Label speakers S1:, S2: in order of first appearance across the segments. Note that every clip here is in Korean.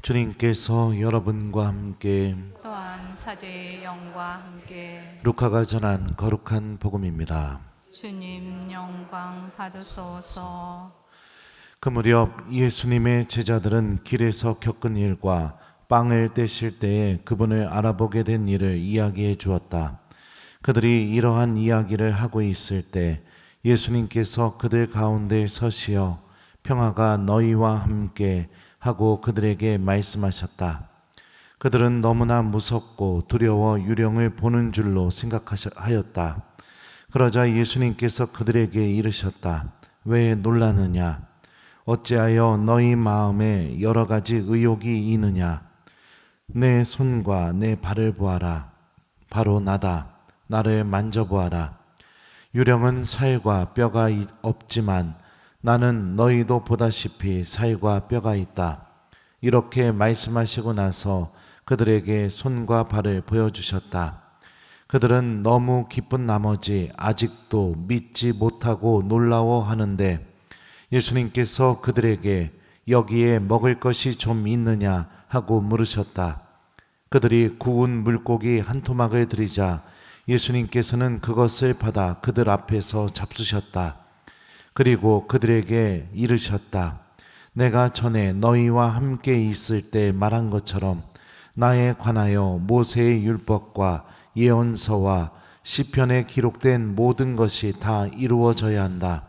S1: 주님께서 여러분과 함께
S2: 또한 사제의 영과 함께
S1: 루카가 전한 거룩한 복음입니다.
S2: 주님 영광 받으소서.
S1: 그 무렵 예수님의 제자들은 길에서 겪은 일과 빵을 떼실 때에 그분을 알아보게 된 일을 이야기해 주었다. 그들이 이러한 이야기를 하고 있을 때 예수님께서 그들 가운데 서시어 평화가 너희와 함께 하고 그들에게 말씀하셨다. 그들은 너무나 무섭고 두려워 유령을 보는 줄로 생각하였다. 그러자 예수님께서 그들에게 이르셨다. 왜 놀라느냐? 어찌하여 너희 마음에 여러 가지 의욕이 있느냐? 내 손과 내 발을 보아라. 바로 나다. 나를 만져보아라. 유령은 살과 뼈가 없지만 나는 너희도 보다시피 살과 뼈가 있다. 이렇게 말씀하시고 나서 그들에게 손과 발을 보여주셨다. 그들은 너무 기쁜 나머지 아직도 믿지 못하고 놀라워하는데 예수님께서 그들에게 여기에 먹을 것이 좀 있느냐 하고 물으셨다. 그들이 구운 물고기 한 토막을 드리자 예수님께서는 그것을 받아 그들 앞에서 잡수셨다. 그리고 그들에게 이르셨다. 내가 전에 너희와 함께 있을 때 말한 것처럼 나에 관하여 모세의 율법과 예언서와 시편에 기록된 모든 것이 다 이루어져야 한다.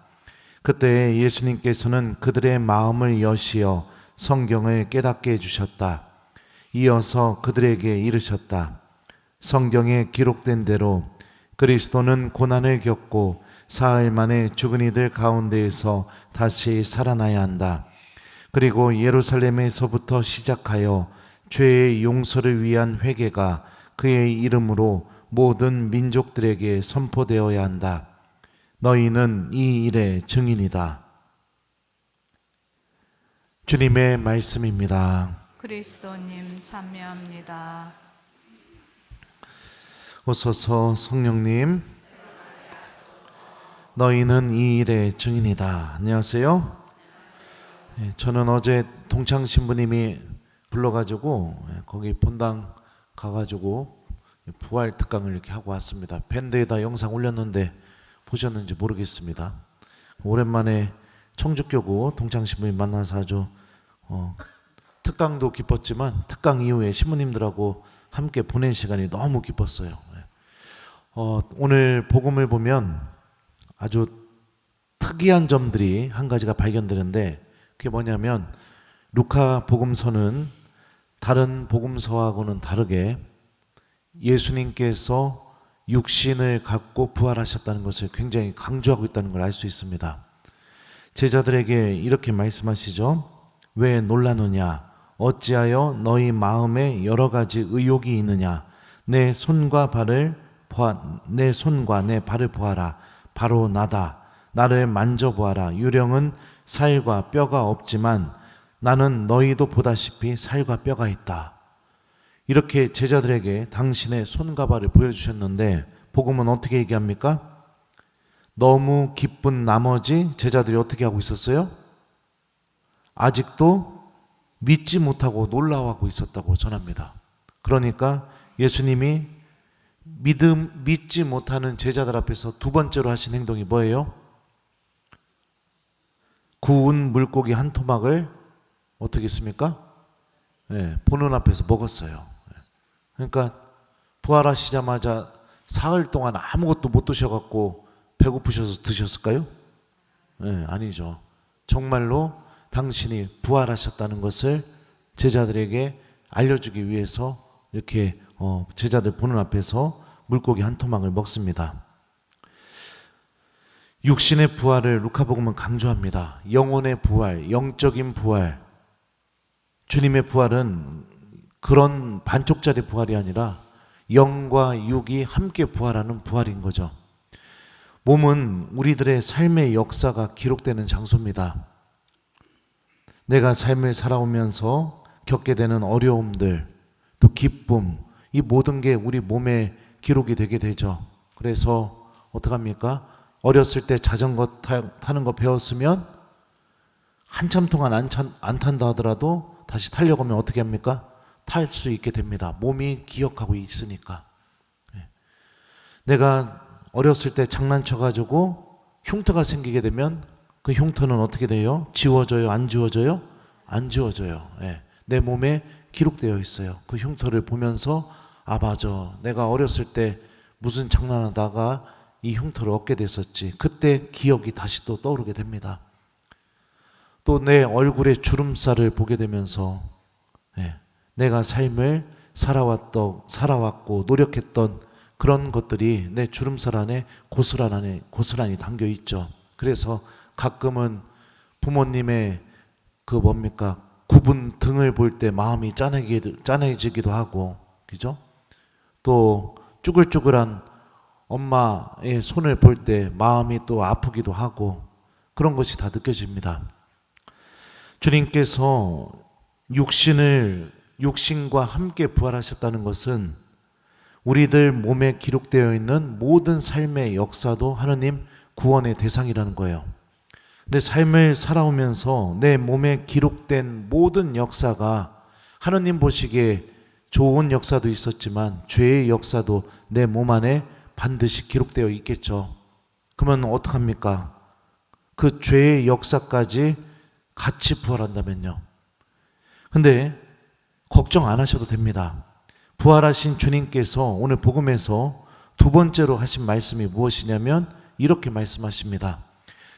S1: 그때 예수님께서는 그들의 마음을 여시어 성경을 깨닫게 해주셨다. 이어서 그들에게 이르셨다. 성경에 기록된 대로 그리스도는 고난을 겪고 사흘 만에 죽은 이들 가운데에서 다시 살아나야 한다. 그리고 예루살렘에서부터 시작하여 죄의 용서를 위한 회개가 그의 이름으로 모든 민족들에게 선포되어야 한다. 너희는 이 일의 증인이다. 주님의 말씀입니다.
S2: 그리스도님 참여합니다.
S1: 오소서 성령님, 너희는 이 일의 증인이다. 안녕하세요. 저는 어제 동창 신부님이 불러가지고 거기 본당 가가지고 부활 특강을 이렇게 하고 왔습니다. 밴드에다 영상 올렸는데 보셨는지 모르겠습니다. 오랜만에 청주교구 동창 신부님 만나서 아주 특강도 기뻤지만 특강 이후에 신부님들하고 함께 보낸 시간이 너무 기뻤어요. 오늘 복음을 보면 아주 특이한 점들이 한 가지가 발견되는데 그게 뭐냐면 루카 복음서는 다른 복음서하고는 다르게 예수님께서 육신을 갖고 부활하셨다는 것을 굉장히 강조하고 있다는 걸 알 수 있습니다. 제자들에게 이렇게 말씀하시죠. 왜 놀라느냐? 어찌하여 너희 마음에 여러 가지 의욕이 있느냐? 내 손과 내 발을 보아라. 바로 나다. 나를 만져보아라. 유령은 살과 뼈가 없지만 나는 너희도 보다시피 살과 뼈가 있다. 이렇게 제자들에게 당신의 손과 발을 보여주셨는데 복음은 어떻게 얘기합니까? 너무 기쁜 나머지 제자들이 어떻게 하고 있었어요? 아직도 믿지 못하고 놀라워하고 있었다고 전합니다. 그러니까 예수님이 믿지 못하는 제자들 앞에서 두 번째로 하신 행동이 뭐예요? 구운 물고기 한 토막을 어떻게 했습니까? 보는 앞에서 먹었어요. 그러니까 부활하시자마자 사흘 동안 아무것도 못 드셔갖고 배고프셔서 드셨을까요? 아니죠. 정말로 당신이 부활하셨다는 것을 제자들에게 알려주기 위해서 이렇게 제자들 보는 앞에서 물고기 한 토막을 먹습니다. 육신의 부활을 루카복음은 강조합니다. 영혼의 부활, 영적인 부활. 주님의 부활은 그런 반쪽짜리 부활이 아니라 영과 육이 함께 부활하는 부활인 거죠. 몸은 우리들의 삶의 역사가 기록되는 장소입니다. 내가 삶을 살아오면서 겪게 되는 어려움들, 또 기쁨, 이 모든 게 우리 몸에 기록이 되게 되죠. 그래서 어떡합니까? 어렸을 때 자전거 타는 거 배웠으면 한참 동안 안 탄다 하더라도 다시 타려고 하면 어떻게 합니까? 탈 수 있게 됩니다. 몸이 기억하고 있으니까. 내가 어렸을 때 장난쳐가지고 흉터가 생기게 되면 그 흉터는 어떻게 돼요? 지워져요? 안 지워져요? 안 지워져요. 내 몸에 기록되어 있어요. 그 흉터를 보면서 아 맞아, 내가 어렸을 때 무슨 장난하다가 이 흉터를 얻게 됐었지. 그때 기억이 다시 또 떠오르게 됩니다. 또 내 얼굴에 주름살을 보게 되면서 내가 삶을 살아왔고 노력했던 그런 것들이 내 주름살 안에 고스란히 담겨 있죠. 그래서 가끔은 부모님의 굽은 등을 볼 때 마음이 짠해지기도 하고, 그죠? 또 쭈글쭈글한 엄마의 손을 볼 때 마음이 또 아프기도 하고, 그런 것이 다 느껴집니다. 주님께서 육신과 함께 부활하셨다는 것은 우리들 몸에 기록되어 있는 모든 삶의 역사도 하느님 구원의 대상이라는 거예요. 내 삶을 살아오면서 내 몸에 기록된 모든 역사가 하느님 보시기에 좋은 역사도 있었지만 죄의 역사도 내 몸 안에 반드시 기록되어 있겠죠. 그러면 어떡합니까? 그 죄의 역사까지 같이 부활한다면요. 근데 걱정 안 하셔도 됩니다. 부활하신 주님께서 오늘 복음에서 두 번째로 하신 말씀이 무엇이냐면 이렇게 말씀하십니다.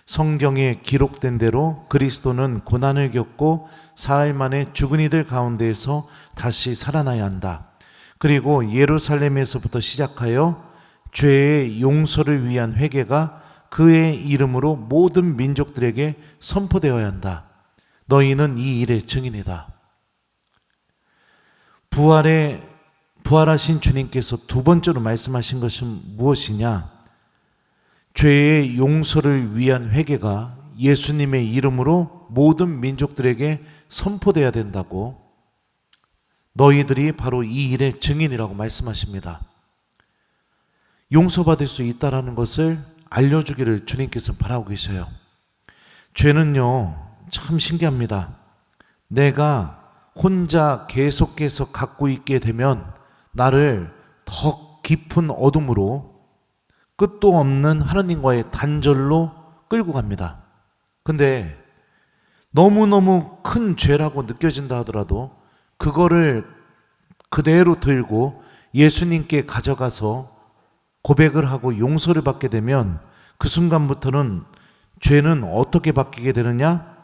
S1: 성경에 기록된 대로 그리스도는 고난을 겪고 사흘 만에 죽은 이들 가운데에서 다시 살아나야 한다. 그리고 예루살렘에서부터 시작하여 죄의 용서를 위한 회개가 그의 이름으로 모든 민족들에게 선포되어야 한다. 너희는 이 일의 증인이다. 부활하신 주님께서 두 번째로 말씀하신 것은 무엇이냐? 죄의 용서를 위한 회개가 예수님의 이름으로 모든 민족들에게 선포되어야 된다고, 너희들이 바로 이 일의 증인이라고 말씀하십니다. 용서받을 수 있다는 것을 알려주기를 주님께서 바라고 계셔요. 죄는요, 참 신기합니다. 내가 혼자 계속해서 갖고 있게 되면 나를 더 깊은 어둠으로, 끝도 없는 하느님과의 단절로 끌고 갑니다. 근데 너무너무 큰 죄라고 느껴진다 하더라도 그거를 그대로 들고 예수님께 가져가서 고백을 하고 용서를 받게 되면 그 순간부터는 죄는 어떻게 바뀌게 되느냐?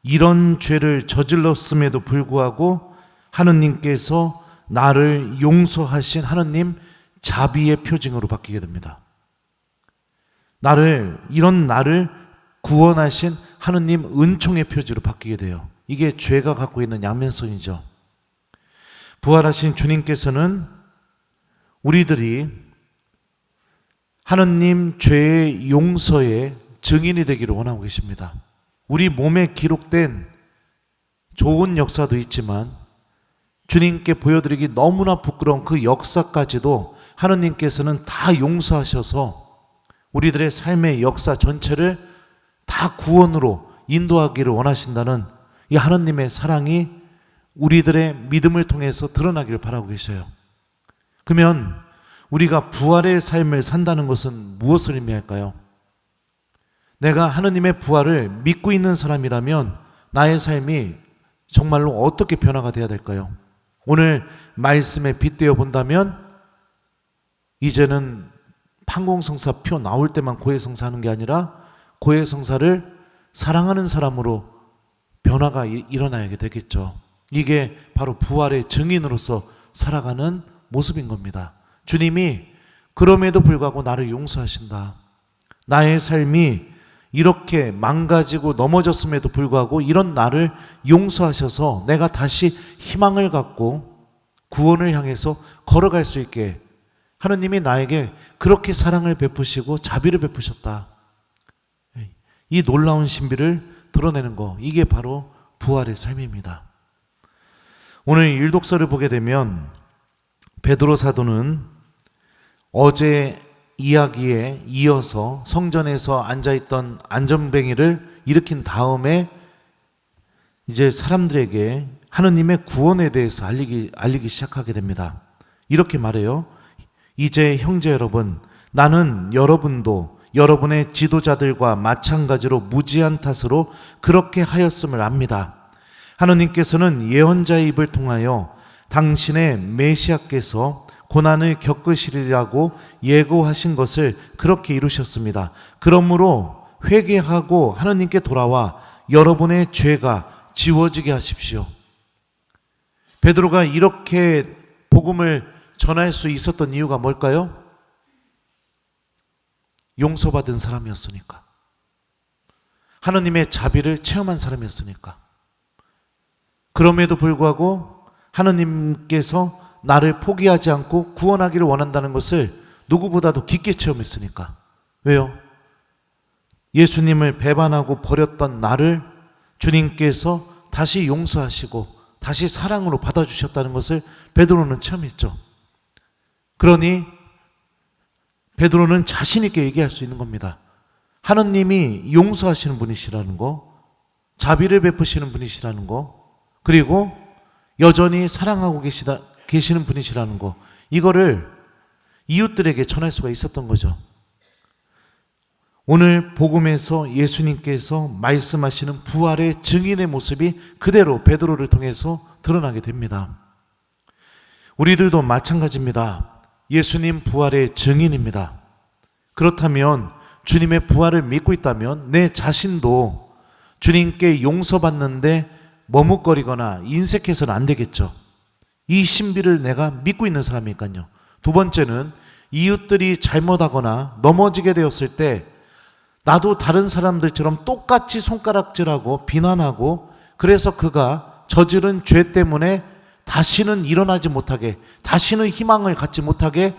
S1: 이런 죄를 저질렀음에도 불구하고 하느님께서 나를 용서하신 하느님 자비의 표징으로 바뀌게 됩니다. 이런 나를 구원하신 하느님 은총의 표지로 바뀌게 돼요. 이게 죄가 갖고 있는 양면성이죠. 부활하신 주님께서는 우리들이 하느님 죄의 용서의 증인이 되기를 원하고 계십니다. 우리 몸에 기록된 좋은 역사도 있지만 주님께 보여드리기 너무나 부끄러운 그 역사까지도 하느님께서는 다 용서하셔서 우리들의 삶의 역사 전체를 다 구원으로 인도하기를 원하신다는 이 하느님의 사랑이 우리들의 믿음을 통해서 드러나기를 바라고 계셔요. 그러면 우리가 부활의 삶을 산다는 것은 무엇을 의미할까요? 내가 하느님의 부활을 믿고 있는 사람이라면 나의 삶이 정말로 어떻게 변화가 돼야 될까요? 오늘 말씀에 빗대어 본다면 이제는 판공성사 표 나올 때만 고해성사 하는 게 아니라 고해성사를 사랑하는 사람으로 변화가 일어나야 되겠죠. 이게 바로 부활의 증인으로서 살아가는 모습인 겁니다. 주님이 그럼에도 불구하고 나를 용서하신다. 나의 삶이 이렇게 망가지고 넘어졌음에도 불구하고 이런 나를 용서하셔서 내가 다시 희망을 갖고 구원을 향해서 걸어갈 수 있게 하느님이 나에게 그렇게 사랑을 베푸시고 자비를 베푸셨다. 이 놀라운 신비를 드러내는 거, 이게 바로 부활의 삶입니다. 오늘 일독서를 보게 되면 베드로 사도는 어제 이야기에 이어서 성전에서 앉아있던 안전뱅이를 일으킨 다음에 이제 사람들에게 하느님의 구원에 대해서 알리기 시작하게 됩니다. 이렇게 말해요. 이제 형제 여러분, 나는 여러분도 여러분의 지도자들과 마찬가지로 무지한 탓으로 그렇게 하였음을 압니다. 하느님께서는 예언자의 입을 통하여 당신의 메시아께서 고난을 겪으시리라고 예고하신 것을 그렇게 이루셨습니다. 그러므로 회개하고 하느님께 돌아와 여러분의 죄가 지워지게 하십시오. 베드로가 이렇게 복음을 전할 수 있었던 이유가 뭘까요? 용서받은 사람이었으니까. 하느님의 자비를 체험한 사람이었으니까. 그럼에도 불구하고 하느님께서 나를 포기하지 않고 구원하기를 원한다는 것을 누구보다도 깊게 체험했으니까. 왜요? 예수님을 배반하고 버렸던 나를 주님께서 다시 용서하시고 다시 사랑으로 받아주셨다는 것을 베드로는 체험했죠. 그러니 베드로는 자신 있게 얘기할 수 있는 겁니다. 하느님이 용서하시는 분이시라는 거, 자비를 베푸시는 분이시라는 거, 그리고 여전히 사랑하고 계시는 분이시라는 거, 이거를 이웃들에게 전할 수가 있었던 거죠. 오늘 복음에서 예수님께서 말씀하시는 부활의 증인의 모습이 그대로 베드로를 통해서 드러나게 됩니다. 우리들도 마찬가지입니다. 예수님 부활의 증인입니다. 그렇다면 주님의 부활을 믿고 있다면 내 자신도 주님께 용서받는데 머뭇거리거나 인색해서는 안 되겠죠. 이 신비를 내가 믿고 있는 사람이니까요. 두 번째는 이웃들이 잘못하거나 넘어지게 되었을 때 나도 다른 사람들처럼 똑같이 손가락질하고 비난하고, 그래서 그가 저지른 죄 때문에 다시는 일어나지 못하게, 다시는 희망을 갖지 못하게,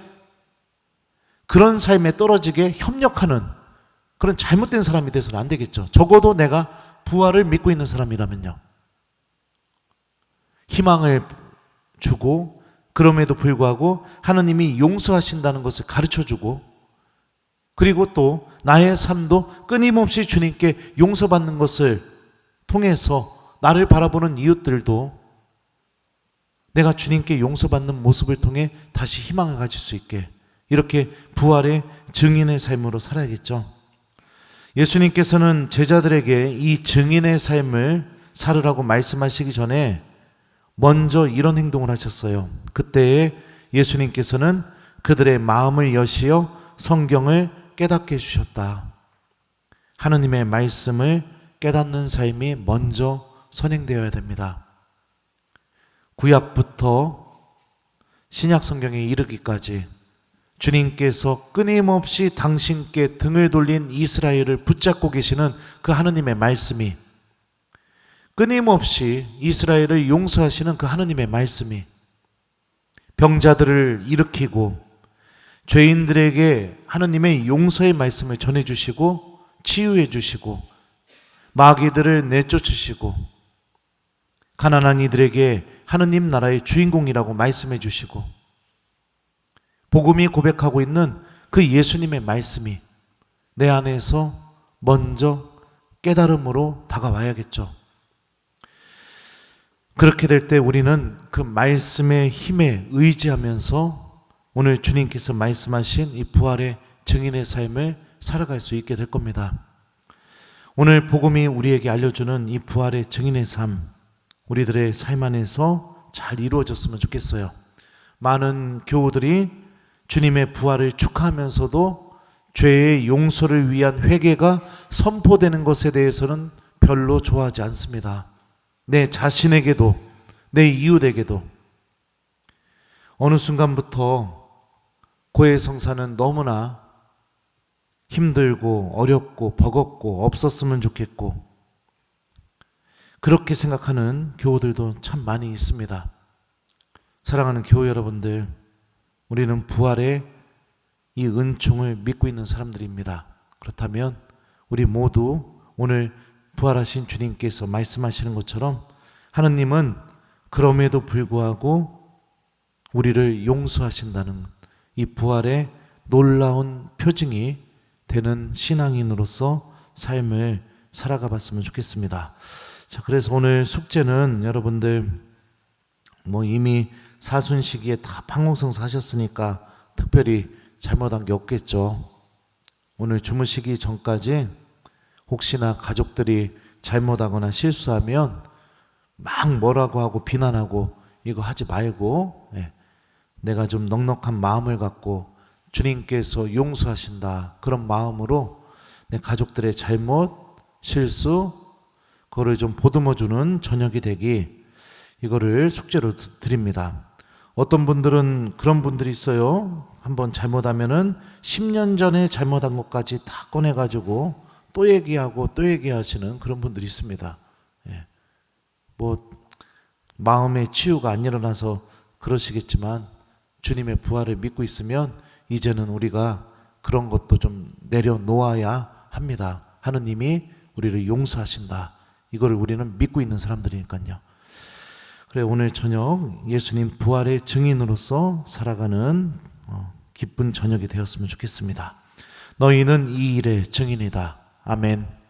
S1: 그런 삶에 떨어지게 협력하는 그런 잘못된 사람이 돼서는 안 되겠죠. 적어도 내가 부활을 믿고 있는 사람이라면요. 희망을 주고, 그럼에도 불구하고 하느님이 용서하신다는 것을 가르쳐주고, 그리고 또 나의 삶도 끊임없이 주님께 용서받는 것을 통해서 나를 바라보는 이웃들도 내가 주님께 용서받는 모습을 통해 다시 희망을 가질 수 있게, 이렇게 부활의 증인의 삶으로 살아야겠죠. 예수님께서는 제자들에게 이 증인의 삶을 살으라고 말씀하시기 전에 먼저 이런 행동을 하셨어요. 그때에 예수님께서는 그들의 마음을 여시어 성경을 깨닫게 해주셨다. 하느님의 말씀을 깨닫는 삶이 먼저 선행되어야 됩니다. 구약부터 신약 성경에 이르기까지 주님께서 끊임없이 당신께 등을 돌린 이스라엘을 붙잡고 계시는 그 하느님의 말씀이, 끊임없이 이스라엘을 용서하시는 그 하느님의 말씀이 병자들을 일으키고 죄인들에게 하느님의 용서의 말씀을 전해주시고 치유해 주시고 마귀들을 내쫓으시고 가난한 이들에게 하느님 나라의 주인공이라고 말씀해 주시고, 복음이 고백하고 있는 그 예수님의 말씀이 내 안에서 먼저 깨달음으로 다가와야겠죠. 그렇게 될 때 우리는 그 말씀의 힘에 의지하면서 오늘 주님께서 말씀하신 이 부활의 증인의 삶을 살아갈 수 있게 될 겁니다. 오늘 복음이 우리에게 알려주는 이 부활의 증인의 삶, 우리들의 삶 안에서 잘 이루어졌으면 좋겠어요. 많은 교우들이 주님의 부활을 축하하면서도 죄의 용서를 위한 회개가 선포되는 것에 대해서는 별로 좋아하지 않습니다. 내 자신에게도 내 이웃에게도 어느 순간부터 고해성사는 너무나 힘들고 어렵고 버겁고 없었으면 좋겠고, 그렇게 생각하는 교우들도 참 많이 있습니다. 사랑하는 교우 여러분들, 우리는 부활의 이 은총을 믿고 있는 사람들입니다. 그렇다면 우리 모두 오늘 부활하신 주님께서 말씀하시는 것처럼 하느님은 그럼에도 불구하고 우리를 용서하신다는 이 부활의 놀라운 표징이 되는 신앙인으로서 삶을 살아가 봤으면 좋겠습니다. 자, 그래서 오늘 숙제는 여러분들 뭐 이미 사순 시기에 다 판공성 사셨으니까 특별히 잘못한 게 없겠죠. 오늘 주무시기 전까지 혹시나 가족들이 잘못하거나 실수하면 막 뭐라고 하고 비난하고 이거 하지 말고, 내가 좀 넉넉한 마음을 갖고 주님께서 용서하신다 그런 마음으로 내 가족들의 잘못, 실수 그거를 좀 보듬어주는 저녁이 되기, 이거를 숙제로 드립니다. 어떤 분들은 그런 분들이 있어요. 한번 잘못하면은 10년 전에 잘못한 것까지 다 꺼내가지고 또 얘기하고 또 얘기하시는 그런 분들이 있습니다. 뭐 마음의 치유가 안 일어나서 그러시겠지만 주님의 부활을 믿고 있으면 이제는 우리가 그런 것도 좀 내려놓아야 합니다. 하느님이 우리를 용서하신다. 이거를 우리는 믿고 있는 사람들이니까요. 그래, 오늘 저녁 예수님 부활의 증인으로서 살아가는 기쁜 저녁이 되었으면 좋겠습니다. 너희는 이 일의 증인이다. 아멘.